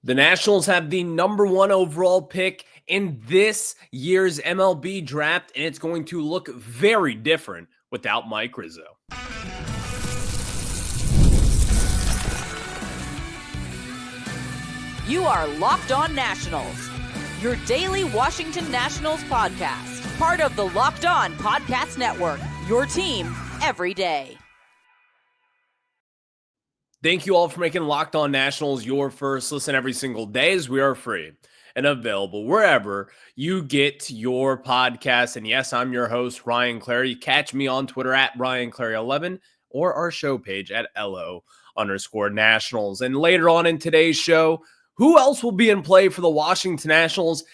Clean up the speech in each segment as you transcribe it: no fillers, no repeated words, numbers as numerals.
The Nationals have the number one overall pick in this year's MLB draft, and it's going to look very different without Mike Rizzo. You are Locked On Nationals, your daily Washington Nationals podcast, part of the Locked On Podcast Network, your team every day. Thank you all for making Locked On Nationals your first listen every single day, as we are free and available wherever you get your podcasts. And yes, I'm your host, Ryan Clary. Catch me on Twitter at RyanClary11 or our show page at LO_Nationals. And later on in today's show, who else will be in play for the Washington Nationals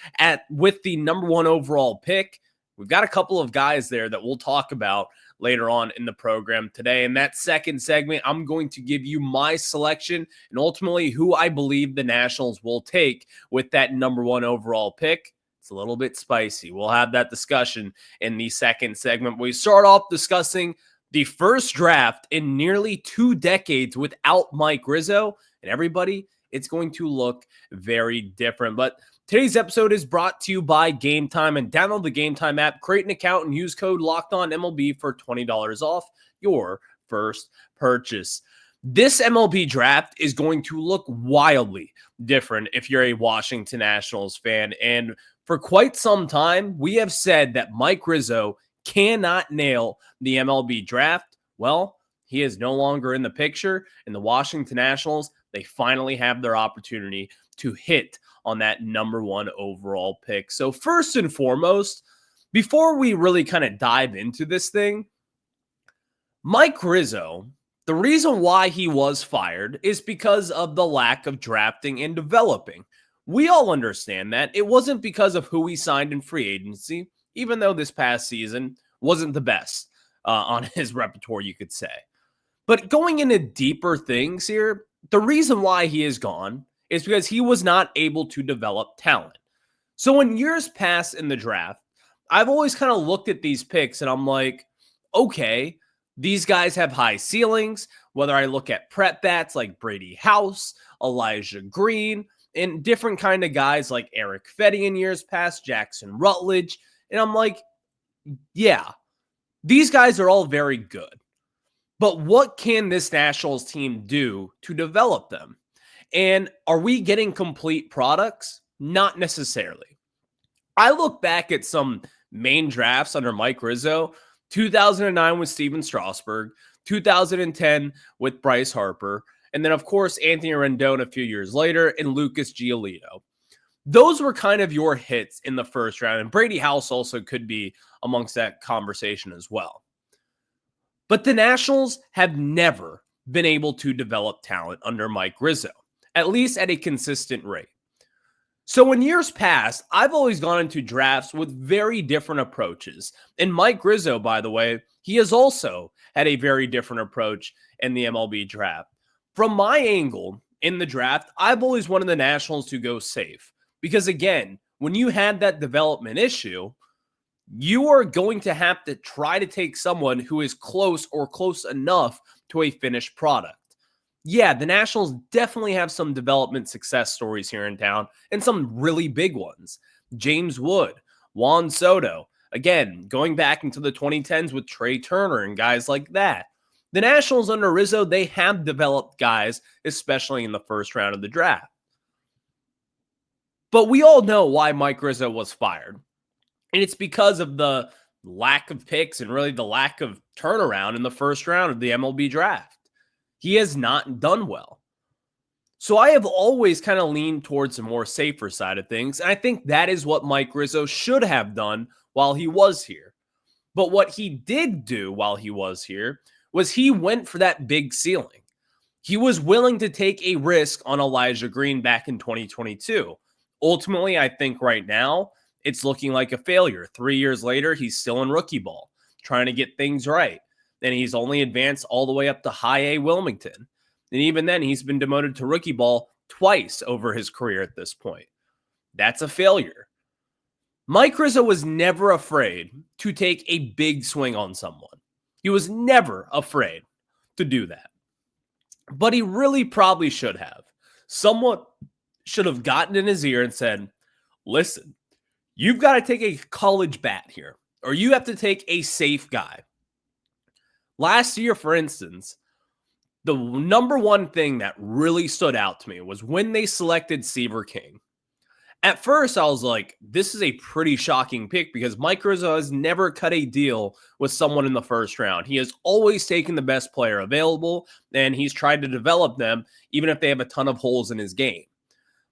with the number one overall pick? We've got a couple of guys there that we'll talk about later on in the program today. In that second segment, I'm going to give you my selection and ultimately who I believe the Nationals will take with that number one overall pick. It's a little bit spicy. We'll have that discussion in the second segment. We start off discussing the first draft in nearly 2 decades without Mike Rizzo, and everybody, it's going to look very different. But today's episode is brought to you by Gametime, and download the Gametime app, create an account, and use code LOCKEDONMLB for $20 off your first purchase. This MLB draft is going to look wildly different if you're a Washington Nationals fan. And for quite some time, we have said that Mike Rizzo cannot nail the MLB draft. Well, he is no longer in the picture, and the Washington Nationals, they finally have their opportunity to hit on that number one overall pick. So first and foremost, before we really kind of dive into this thing, Mike Rizzo, the reason why he was fired is because of the lack of drafting and developing. We all understand that. It wasn't because of who he signed in free agency, even though this past season wasn't the best on his repertoire, you could say. But going into deeper things here, the reason why he is gone is because he was not able to develop talent. So in years past in the draft, I've always kind of looked at these picks and I'm like, okay, these guys have high ceilings, whether I look at prep bats like Brady House, Elijah Green, and different kind of guys like Eric Fetty in years past, Jackson Rutledge. And I'm like, yeah, these guys are all very good. But what can this Nationals team do to develop them? And are we getting complete products? Not necessarily. I look back at some main drafts under Mike Rizzo, 2009 with Steven Strasburg, 2010 with Bryce Harper, and then, of course, Anthony Rendon a few years later and Lucas Giolito. Those were kind of your hits in the first round, and Brady House also could be amongst that conversation as well. But the Nationals have never been able to develop talent under Mike Rizzo, at least at a consistent rate. So in years past, I've always gone into drafts with very different approaches. And Mike Rizzo, by the way, he has also had a very different approach in the MLB draft. From my angle in the draft, I've always wanted the Nationals to go safe. Because again, when you had that development issue, you are going to have to try to take someone who is close or close enough to a finished product. Yeah, the Nationals definitely have some development success stories here in town and some really big ones. James Wood, Juan Soto, again, going back into the 2010s with Trey Turner and guys like that. The Nationals under Rizzo, they have developed guys, especially in the first round of the draft. But we all know why Mike Rizzo was fired. And it's because of the lack of picks and really the lack of turnaround in the first round of the MLB draft. He has not done well. So I have always kind of leaned towards the more safer side of things. And I think that is what Mike Rizzo should have done while he was here. But what he did do while he was here was he went for that big ceiling. He was willing to take a risk on Elijah Green back in 2022. Ultimately, I think right now, it's looking like a failure. 3 years later, he's still in rookie ball, trying to get things right. And he's only advanced all the way up to high A Wilmington. And even then, he's been demoted to rookie ball twice over his career at this point. That's a failure. Mike Rizzo was never afraid to take a big swing on someone. He was never afraid to do that. But he really probably should have. Someone should have gotten in his ear and said, listen, you've got to take a college bat here, or you have to take a safe guy. Last year, for instance, the number one thing that really stood out to me was when they selected Seaver King. At first, I was like, this is a pretty shocking pick because Mike Rizzo has never cut a deal with someone in the first round. He has always taken the best player available, and he's tried to develop them, even if they have a ton of holes in his game.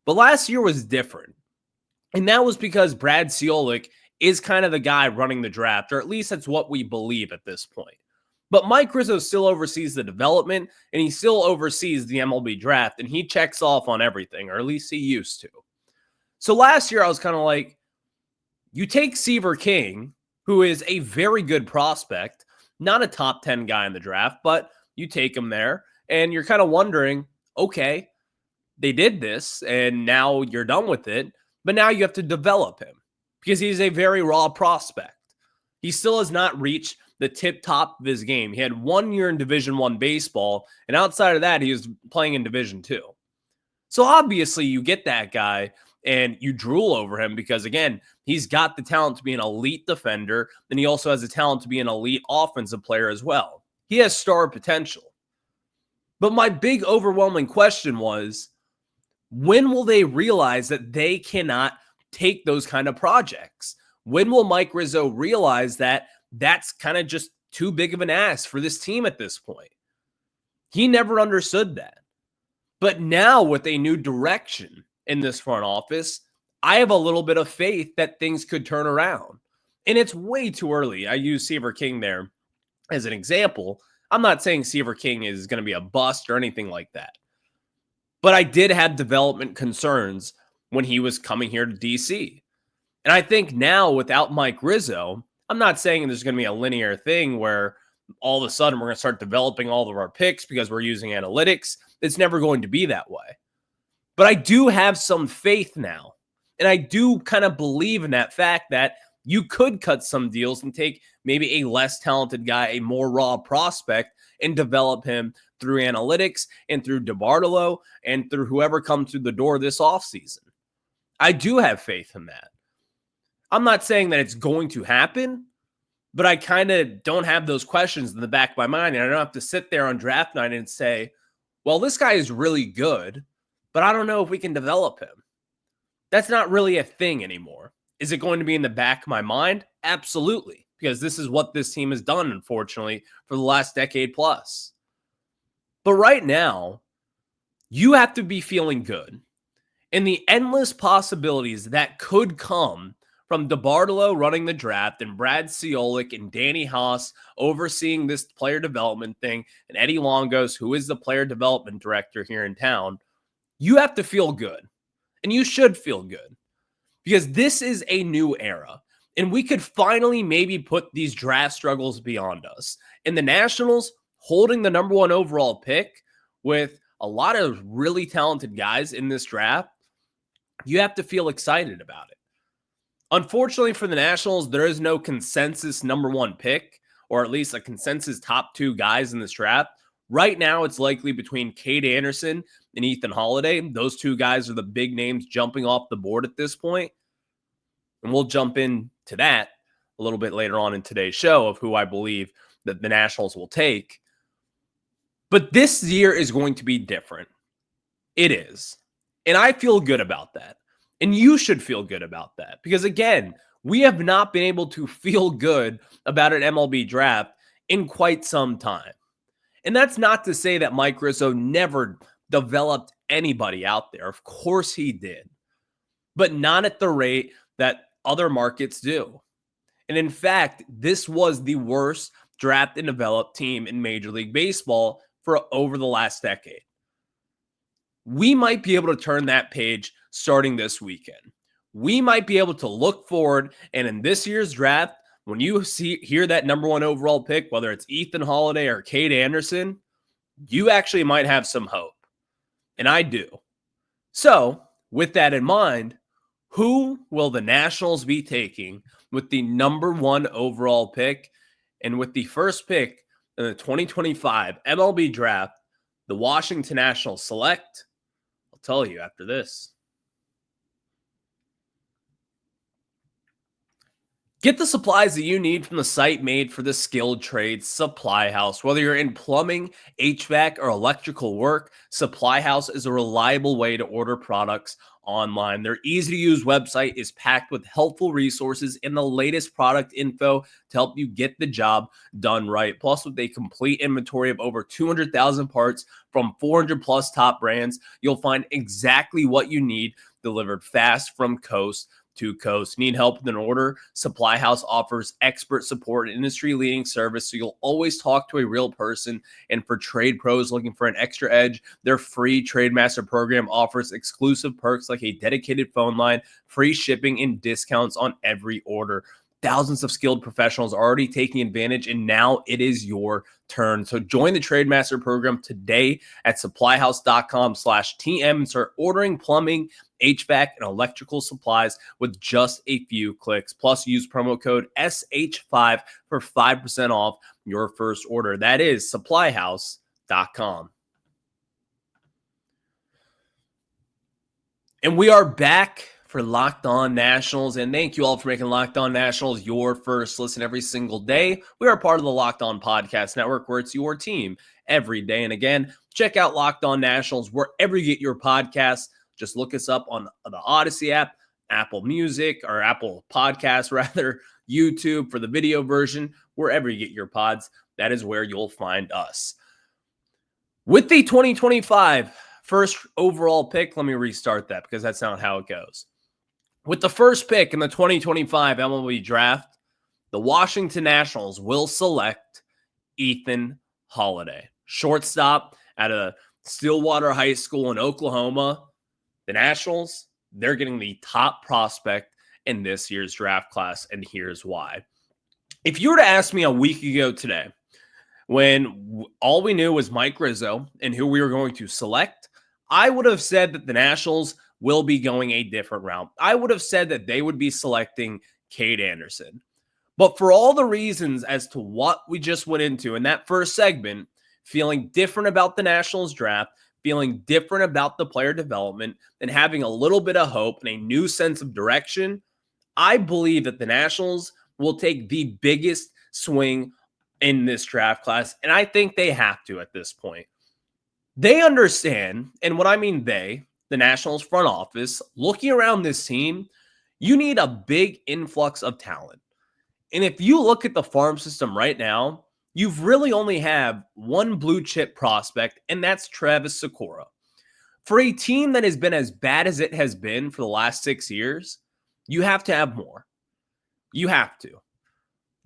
But last year was different. And that was because Brad Ciolek is kind of the guy running the draft, or at least that's what we believe at this point. But Mike Rizzo still oversees the development, and he still oversees the MLB draft, and he checks off on everything, or at least he used to. So last year, I was kind of like, you take Seaver King, who is a very good prospect, not a top 10 guy in the draft, but you take him there, and you're kind of wondering, okay, they did this, and now you're done with it, but now you have to develop him because he's a very raw prospect. He still has not reached the tip top of his game. He had 1 year in Division I baseball, and outside of that, he was playing in Division II. So obviously, you get that guy, and you drool over him because, again, he's got the talent to be an elite defender, and he also has the talent to be an elite offensive player as well. He has star potential. But my big overwhelming question was, when will they realize that they cannot take those kind of projects? When will Mike Rizzo realize that that's kind of just too big of an ask for this team at this point? He never understood that. But now with a new direction in this front office, I have a little bit of faith that things could turn around. And it's way too early. I use Seaver King there as an example. I'm not saying Seaver King is going to be a bust or anything like that. But I did have development concerns when he was coming here to DC. And I think now without Mike Rizzo, I'm not saying there's going to be a linear thing where all of a sudden we're going to start developing all of our picks because we're using analytics. It's never going to be that way. But I do have some faith now. And I do kind of believe in that fact that you could cut some deals and take maybe a less talented guy, a more raw prospect, and develop him through analytics and through DeBartolo and through whoever comes through the door this offseason. I do have faith in that. I'm not saying that it's going to happen, but I kind of don't have those questions in the back of my mind. And I don't have to sit there on draft night and say, well, this guy is really good, but I don't know if we can develop him. That's not really a thing anymore. Is it going to be in the back of my mind? Absolutely, because this is what this team has done, unfortunately, for the last decade plus. But right now, you have to be feeling good. And the endless possibilities that could come from DeBartolo running the draft and Brad Ciolek and Danny Haas overseeing this player development thing and Eddie Longos, who is the player development director here in town, you have to feel good. And you should feel good because this is a new era. And we could finally maybe put these draft struggles beyond us. And the Nationals holding the number 1 overall pick with a lot of really talented guys in this draft, you have to feel excited about it. Unfortunately for the Nationals, there is no consensus number 1 pick, or at least a consensus top 2 guys in this draft. Right now, it's likely between Cade Anderson and Ethan Holiday. Those 2 guys are the big names jumping off the board at this point. And we'll jump into that a little bit later on in today's show of who I believe that the Nationals will take. But this year is going to be different. It is. And I feel good about that. And you should feel good about that. Because again, we have not been able to feel good about an MLB draft in quite some time. And that's not to say that Mike Rizzo never developed anybody out there. Of course he did. But not at the rate that other markets do. And in fact, this was the worst draft and developed team in Major League Baseball for over the last decade. We might be able to turn that page starting this weekend. We might be able to look forward, and in this year's draft, when you hear that number 1 overall pick, whether it's Ethan Holiday or Cade Anderson, you actually might have some hope. And I do. So, with that in mind, who will the Nationals be taking with the number 1 overall pick and with the first pick in the 2025 MLB Draft? The Washington Nationals select? I'll tell you after this. Get the supplies that you need from the site made for the skilled trades, Supply House. Whether you're in plumbing, HVAC, or electrical work, Supply House is a reliable way to order products online. Their easy to use website is packed with helpful resources and the latest product info to help you get the job done right. Plus, with a complete inventory of over 200,000 parts from 400 plus top brands, you'll find exactly what you need delivered fast from coast to coast. Need help with an order? Supply House offers expert support and industry-leading service, so you'll always talk to a real person. And for trade pros looking for an extra edge, their free Trade Master program offers exclusive perks like a dedicated phone line, free shipping, and discounts on every order. Thousands of skilled professionals are already taking advantage, and now it is your turn. So join the Trade Master program today at supplyhouse.com/TM and start ordering plumbing, HVAC, and electrical supplies with just a few clicks. Plus, use promo code SH5 for 5% off your first order. That is supplyhouse.com. And we are back for Locked On Nationals, and thank you all for making Locked On Nationals your first listen every single day. We are part of the Locked On Podcast Network, where it's your team every day. And again, check out Locked On Nationals wherever you get your podcasts. Just look us up on the Odyssey app, Apple Music, or Apple Podcasts, rather, YouTube for the video version, wherever you get your pods. That is where you'll find us. With the 2025 first overall pick, let me restart that because that's not how it goes. With the first pick in the 2025 MLB Draft, the Washington Nationals will select Ethan Holiday, shortstop at a Stillwater High School in Oklahoma. The Nationals, they're getting the top prospect in this year's draft class, and here's why. If you were to ask me a week ago today, when all we knew was Mike Rizzo and who we were going to select, I would have said that the Nationals will be going a different route. I would have said that they would be selecting Cade Anderson. But for all the reasons as to what we just went into in that first segment, feeling different about the Nationals draft, feeling different about the player development, and having a little bit of hope and a new sense of direction, I believe that the Nationals will take the biggest swing in this draft class, and I think they have to at this point. They understand, and what I mean they, the Nationals front office, looking around this team, you need a big influx of talent. And if you look at the farm system right now, you've really only have one blue chip prospect, and that's Travis Sakura. For a team that has been as bad as it has been for the last 6 years, you have to have more. You have to.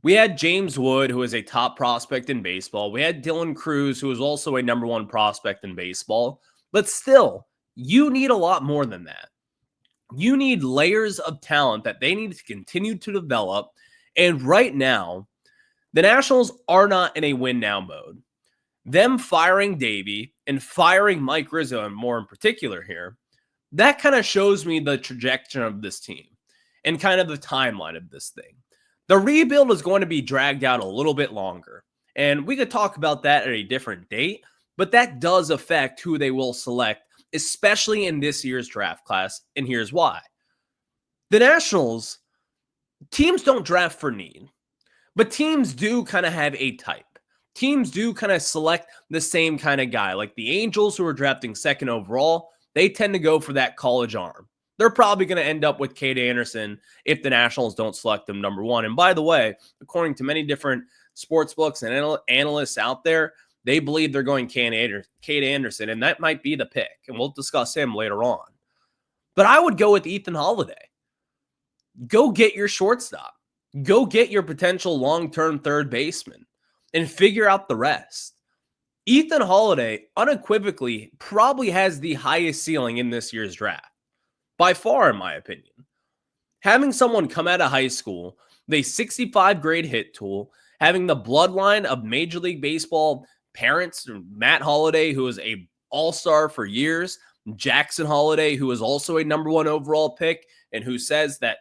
We had James Wood, who is a top prospect in baseball. We had Dylan Cruz, who is also a number one prospect in baseball. But still, you need a lot more than that. You need layers of talent that they need to continue to develop. And right now, the Nationals are not in a win-now mode. Them firing Davey and firing Mike Rizzo, and more in particular here, that kind of shows me the trajectory of this team and kind of the timeline of this thing. The rebuild is going to be dragged out a little bit longer, and we could talk about that at a different date, but that does affect who they will select, especially in this year's draft class, and here's why. The Nationals, teams don't draft for need, but teams do kind of have a type. Teams do kind of select the same kind of guy. Like the Angels, who are drafting second overall, they tend to go for that college arm. They're probably going to end up with Cade Anderson if the Nationals don't select them number one. And by the way, according to many different sports books and analysts out there, they believe they're going Cade Anderson, and that might be the pick. And we'll discuss him later on. But I would go with Ethan Holiday. Go get your shortstop. Go get your potential long-term third baseman and figure out the rest. Ethan Holiday unequivocally probably has the highest ceiling in this year's draft. By far, in my opinion. Having someone come out of high school with a 65 grade hit tool, having the bloodline of Major League Baseball parents, Matt Holliday, who was a all-star for years, Jackson Holliday, who was also a number one overall pick, and who says that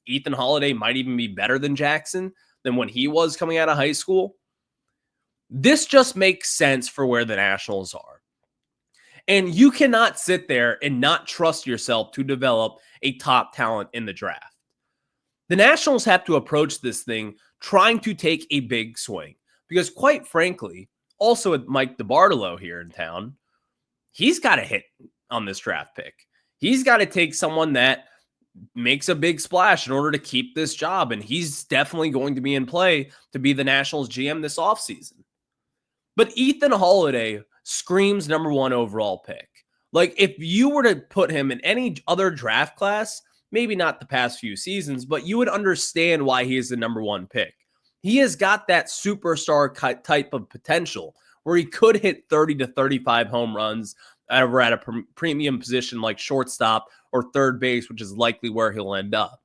Ethan Holiday might even be better than Jackson than when he was coming out of high school. This just makes sense for where the Nationals are. And you cannot sit there and not trust yourself to develop a top talent in the draft. The Nationals have to approach this thing trying to take a big swing because, quite frankly, also with Mike DiBartolo here in town, he's got to hit on this draft pick. He's got to take someone that makes a big splash in order to keep this job, and he's definitely going to be in play to be the Nationals GM this offseason. But Ethan Holiday screams number 1 overall pick. Like, if you were to put him in any other draft class, maybe not the past few seasons, but you would understand why he is the number 1 pick. He has got that superstar type of potential where he could hit 30 to 35 home runs over at a premium position like shortstop or third base, which is likely where he'll end up.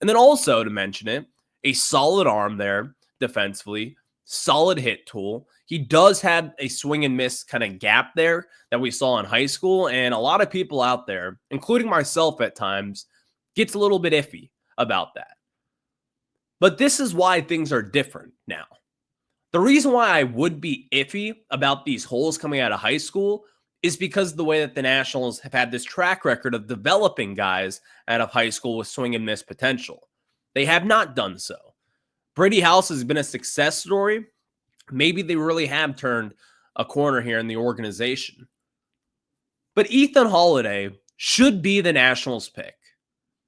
And then also to mention it, a solid arm there defensively, solid hit tool. He does have a swing and miss kind of gap there that we saw in high school. And a lot of people out there, including myself at times, gets a little bit iffy about that. But this is why things are different now. The reason why I would be iffy about these holes coming out of high school is because of the way that the Nationals have had this track record of developing guys out of high school with swing and miss potential. They have not done so. Brady House has been a success story. Maybe they really have turned a corner here in the organization. But Ethan Holiday should be the Nationals pick.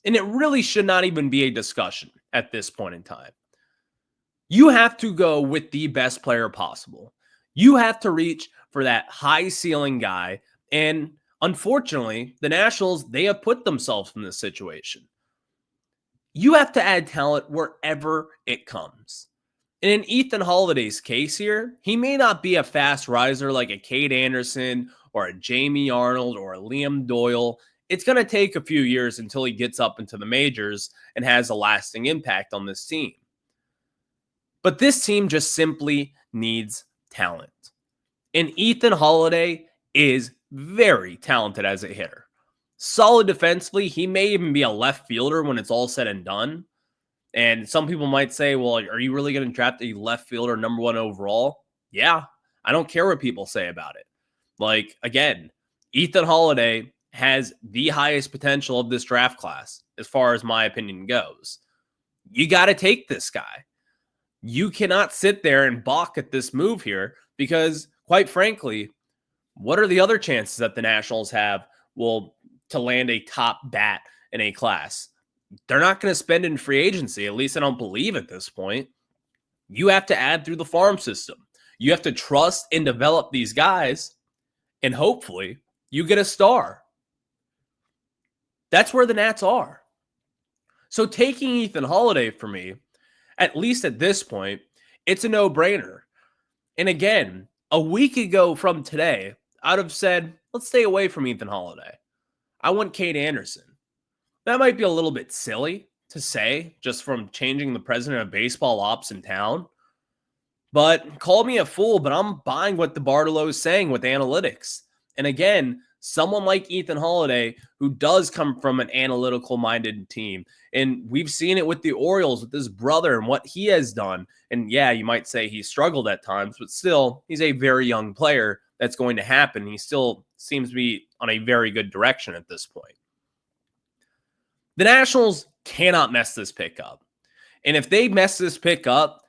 And it really should not even be a discussion at this point in time. You have to go with the best player possible. You have to reach for that high ceiling guy. And unfortunately, the Nationals, they have put themselves in this situation. You have to add talent wherever it comes. And in Ethan Holiday's case here, he may not be a fast riser like a Cade Anderson or a Jamie Arnold or a Liam Doyle. It's going to take a few years until he gets up into the majors and has a lasting impact on this team. But this team just simply needs talent. And Ethan Holiday is very talented as a hitter. Solid defensively. He may even be a left fielder when it's all said and done. And some people might say, well, are you really going to draft a left fielder number 1 overall? Yeah, I don't care what people say about it. Like, again, Ethan Holiday has the highest potential of this draft class, as far as my opinion goes. You got to take this guy. You cannot sit there and balk at this move here because, quite frankly, what are the other chances that the Nationals have to land a top bat in a class? They're not going to spend in free agency. At least I don't believe at this point. You have to add through the farm system. You have to trust and develop these guys, and hopefully you get a star. That's where the Nats are. So taking Ethan Holiday for me, at least at this point, it's a no-brainer. And again, a week ago from today, I'd have said, let's stay away from Ethan Holiday. I want Cade Anderson. That might be a little bit silly to say, just from changing the president of baseball ops in town. But call me a fool, but I'm buying what DiBartolo is saying with analytics. And again, someone like Ethan Holiday, who does come from an analytical-minded team. And we've seen it with the Orioles, with his brother and what he has done. And yeah, you might say he struggled at times, but still, he's a very young player. That's going to happen. He still seems to be on a very good direction at this point. The Nationals cannot mess this pick up. And if they mess this pick up,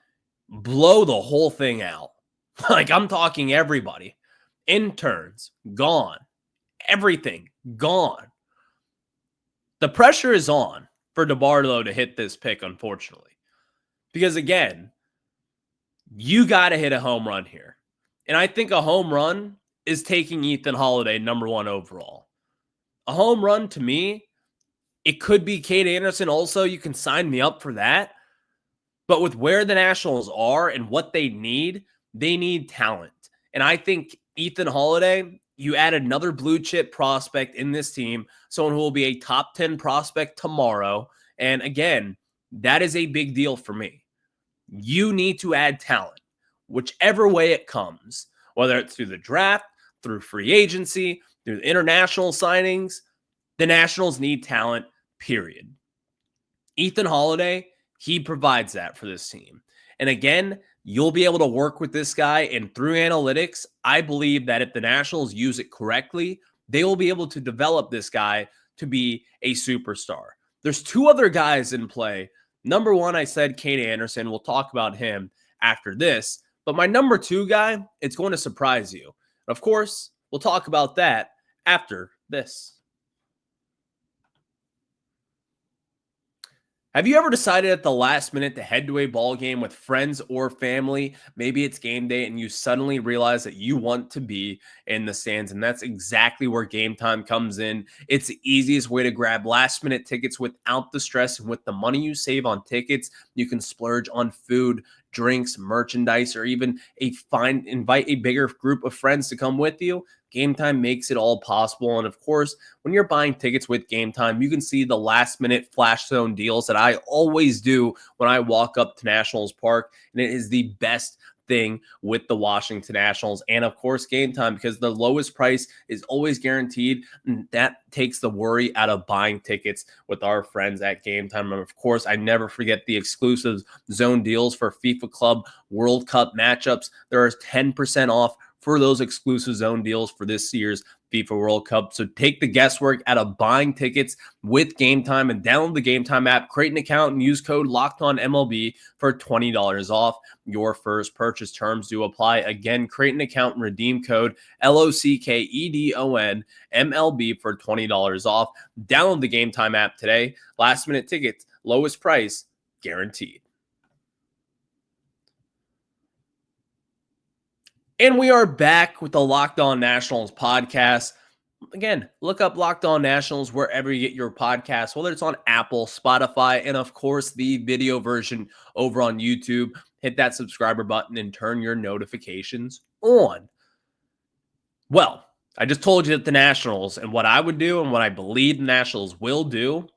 blow the whole thing out. Like, I'm talking everybody. Interns, gone. Everything, gone. The pressure is on for DiBartolo to hit this pick, unfortunately. Because, again, you got to hit a home run here. And I think a home run is taking Ethan Holiday number 1 overall. A home run, to me, it could be Cade Anderson also. You can sign me up for that. But with where the Nationals are and what they need talent. And I think Ethan Holiday, you add another blue chip prospect in this team, someone who will be a top 10 prospect tomorrow. And again, that is a big deal for me. You need to add talent, whichever way it comes, whether it's through the draft, through free agency, through the international signings. The Nationals need talent, period. Ethan Holiday, he provides that for this team. And again, you'll be able to work with this guy, and through analytics, I believe that if the Nationals use it correctly, they will be able to develop this guy to be a superstar. There's 2 other guys in play Number one, I said Kate Anderson. We'll talk about him after this. But my number two guy, it's going to surprise you. Of course, we'll talk about that after this. Have you ever decided at the last minute to head to a ball game with friends or family? Maybe it's game day and you suddenly realize that you want to be in the stands, and that's exactly where Gametime comes in. It's the easiest way to grab last minute tickets without the stress, and with the money you save on tickets, you can splurge on food, drinks, merchandise, or even invite a bigger group of friends to come with you. Gametime makes it all possible. And of course, when you're buying tickets with Gametime, you can see the last minute flash zone deals that I always do when I walk up to Nationals Park. And it is the best thing with the Washington Nationals. And of course, Gametime, because the lowest price is always guaranteed. And that takes the worry out of buying tickets with our friends at Gametime. And of course, I never forget the exclusive zone deals for FIFA Club World Cup matchups. There is 10% off for those exclusive zone deals for this year's FIFA World Cup. So take the guesswork out of buying tickets with Gametime and download the Gametime app, create an account, and use code LOCKEDONMLB for $20 off your first purchase. Terms do apply. Again, create an account and redeem code LOCKEDONMLB for $20 off. Download the Gametime app today. Last minute tickets, lowest price, guaranteed. And we are back with the Locked On Nationals podcast. Again, look up Locked On Nationals wherever you get your podcasts, whether it's on Apple, Spotify, and of course, the video version over on YouTube. Hit that subscriber button and turn your notifications on. Well, I just told you that the Nationals and what I would do and what I believe the Nationals will do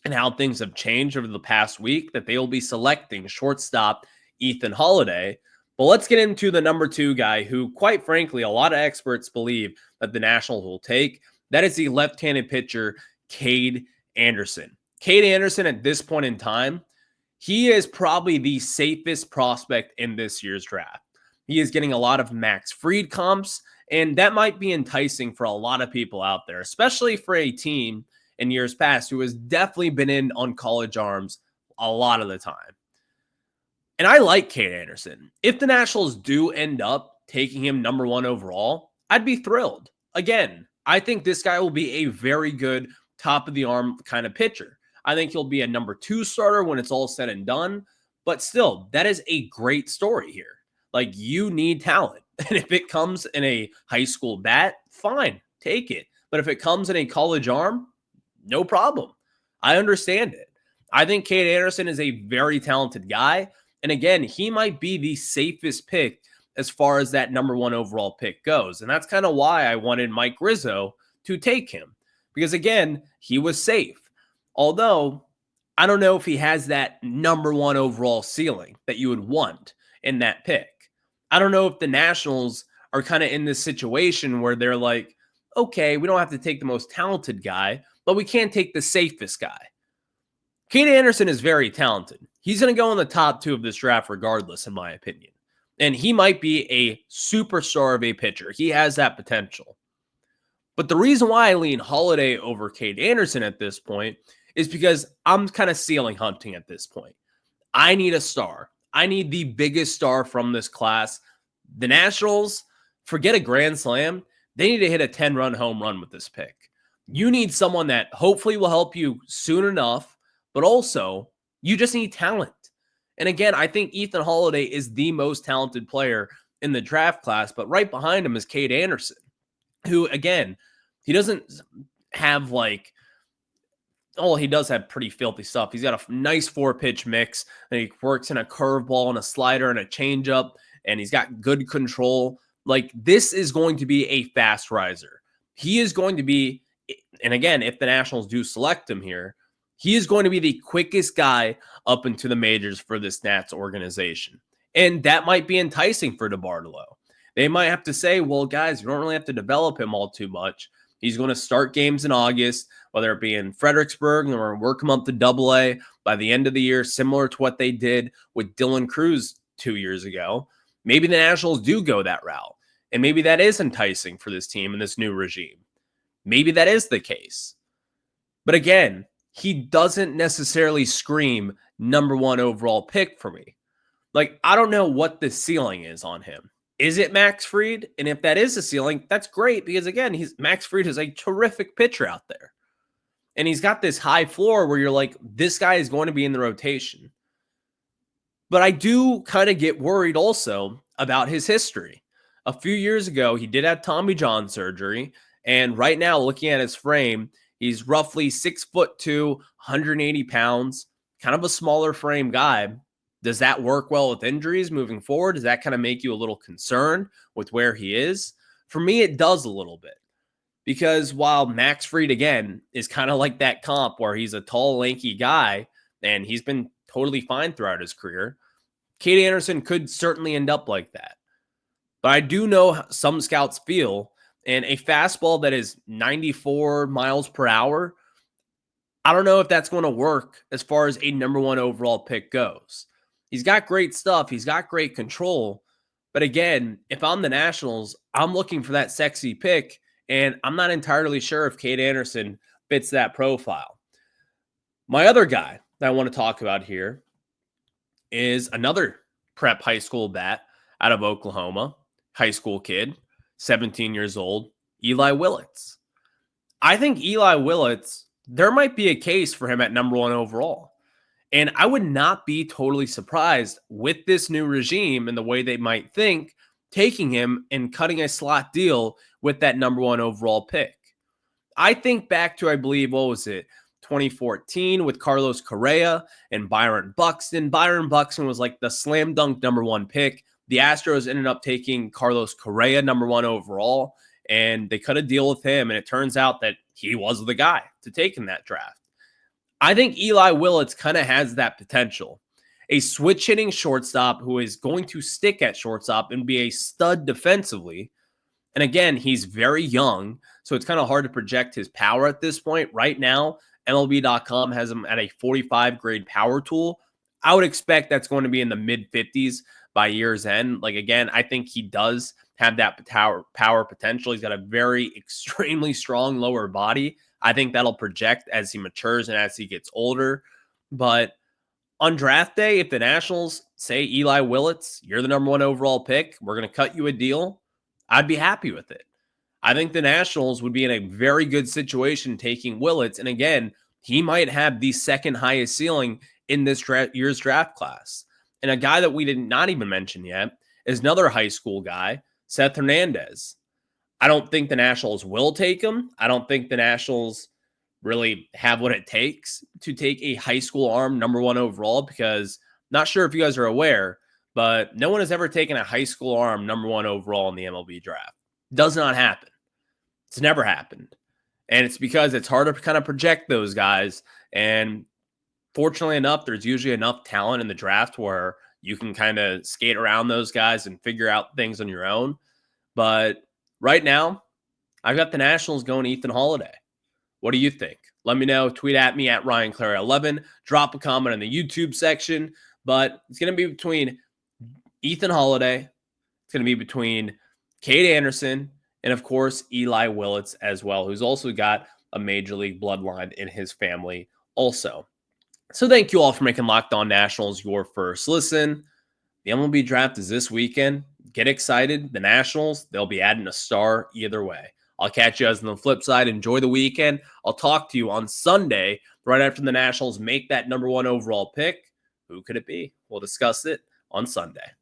and how things have changed over the past week, that they will be selecting shortstop Ethan Holliday. But let's get into the number two guy who, quite frankly, a lot of experts believe that the Nationals will take. That is the left-handed pitcher, Cade Anderson. Cade Anderson, at this point in time, he is probably the safest prospect in this year's draft. He is getting a lot of Max Fried comps, and that might be enticing for a lot of people out there, especially for a team in years past who has definitely been in on college arms a lot of the time. And I like Cade Anderson. If the Nationals do end up taking him number one overall, I'd be thrilled. Again, I think this guy will be a very good top of the arm kind of pitcher. I think he'll be a number two starter when it's all said and done. But still, that is a great story here. Like, you need talent. And if it comes in a high school bat, fine, take it. But if it comes in a college arm, no problem. I understand it. I think Cade Anderson is a very talented guy. And again, he might be the safest pick as far as that number one overall pick goes. And that's kind of why I wanted Mike Rizzo to take him. Because again, he was safe. Although, I don't know if he has that number one overall ceiling that you would want in that pick. I don't know if the Nationals are kind of in this situation where they're like, okay, we don't have to take the most talented guy, but we can't take the safest guy. Cade Anderson is very talented. He's going to go in the top two of this draft regardless, in my opinion. And he might be a superstar of a pitcher. He has that potential. But the reason why I lean Holliday over Cade Anderson at this point is because I'm kind of ceiling hunting at this point. I need a star. I need the biggest star from this class. The Nationals, forget a grand slam. They need to hit a 10-run home run with this pick. You need someone that hopefully will help you soon enough, but also you just need talent. And again, I think Ethan Holliday is the most talented player in the draft class, but right behind him is Cade Anderson, who, again, he doesn't have he does have pretty filthy stuff. He's got a nice 4-pitch mix, and he works in a curveball and a slider and a changeup, and he's got good control. Like, this is going to be a fast riser. He is going to be, and again, if the Nationals do select him here, he is going to be the quickest guy up into the majors for this Nats organization. And that might be enticing for DeBartolo. They might have to say, well, guys, you don't really have to develop him all too much. He's going to start games in August, whether it be in Fredericksburg, and we're going to work him up to AA by the end of the year, similar to what they did with Dylan Cruz 2 years ago. Maybe the Nationals do go that route. And maybe that is enticing for this team and this new regime. Maybe that is the case. But again, he doesn't necessarily scream number one overall pick for me. Like, I don't know what the ceiling is on him. Is it Max Fried? And if that is the ceiling, that's great because, again, Max Fried is a terrific pitcher out there. And he's got this high floor where you're like, this guy is going to be in the rotation. But I do kind of get worried also about his history. A few years ago, he did have Tommy John surgery. And right now, looking at his frame, he's roughly 6'2", 180 pounds, kind of a smaller frame guy. Does that work well with injuries moving forward? Does that kind of make you a little concerned with where he is? For me, it does a little bit. Because while Max Fried, again, is kind of like that comp where he's a tall, lanky guy, and he's been totally fine throughout his career, Cade Anderson could certainly end up like that. But I do know some scouts feel, and a fastball that is 94 miles per hour, I don't know if that's going to work as far as a number one overall pick goes. He's got great stuff. He's got great control. But again, if I'm the Nationals, I'm looking for that sexy pick, and I'm not entirely sure if Cade Anderson fits that profile. My other guy that I want to talk about here is another prep high school bat out of Oklahoma, high school kid, 17 years old, Eli Willits. I think Eli Willits, there might be a case for him at number one overall. And I would not be totally surprised with this new regime and the way they might think, taking him and cutting a slot deal with that number one overall pick. I think back to, I believe, what was it, 2014 with Carlos Correa and Byron Buxton. Byron Buxton was like the slam dunk number one pick. The Astros ended up taking Carlos Correa number one overall, and they cut a deal with him, and it turns out that he was the guy to take in that draft. I think Eli Willits kind of has that potential. A switch-hitting shortstop who is going to stick at shortstop and be a stud defensively. And again, he's very young, so it's kind of hard to project his power at this point. Right now, MLB.com has him at a 45 grade power tool. I would expect that's going to be in the mid-50s by year's end. Like, again, I think he does have that power potential. He's got a very extremely strong lower body. I think that'll project as he matures and as he gets older. But on draft day, if the Nationals say, Eli Willits, you're the number one overall pick, we're going to cut you a deal, I'd be happy with it. I think the Nationals would be in a very good situation taking Willits. And again, he might have the second highest ceiling in this year's draft class. And a guy that we did not even mention yet is another high school guy, Seth Hernandez. I don't think the Nationals will take him. I don't think the Nationals really have what it takes to take a high school arm number one overall, because not sure if you guys are aware, but no one has ever taken a high school arm number one overall in the MLB draft. Does not happen. It's never happened. And it's because it's hard to kind of project those guys. And fortunately enough, there's usually enough talent in the draft where you can kind of skate around those guys and figure out things on your own. But right now, I've got the Nationals going Ethan Holiday. What do you think? Let me know. Tweet at me at RyanClary11. Drop a comment in the YouTube section. But it's going to be between Ethan Holiday. It's going to be between Cade Anderson and, of course, Eli Willits as well, who's also got a Major League bloodline in his family also. So thank you all for making Locked On Nationals your first listen. The MLB Draft is this weekend. Get excited. The Nationals, they'll be adding a star either way. I'll catch you guys on the flip side. Enjoy the weekend. I'll talk to you on Sunday, right after the Nationals make that number one overall pick. Who could it be? We'll discuss it on Sunday.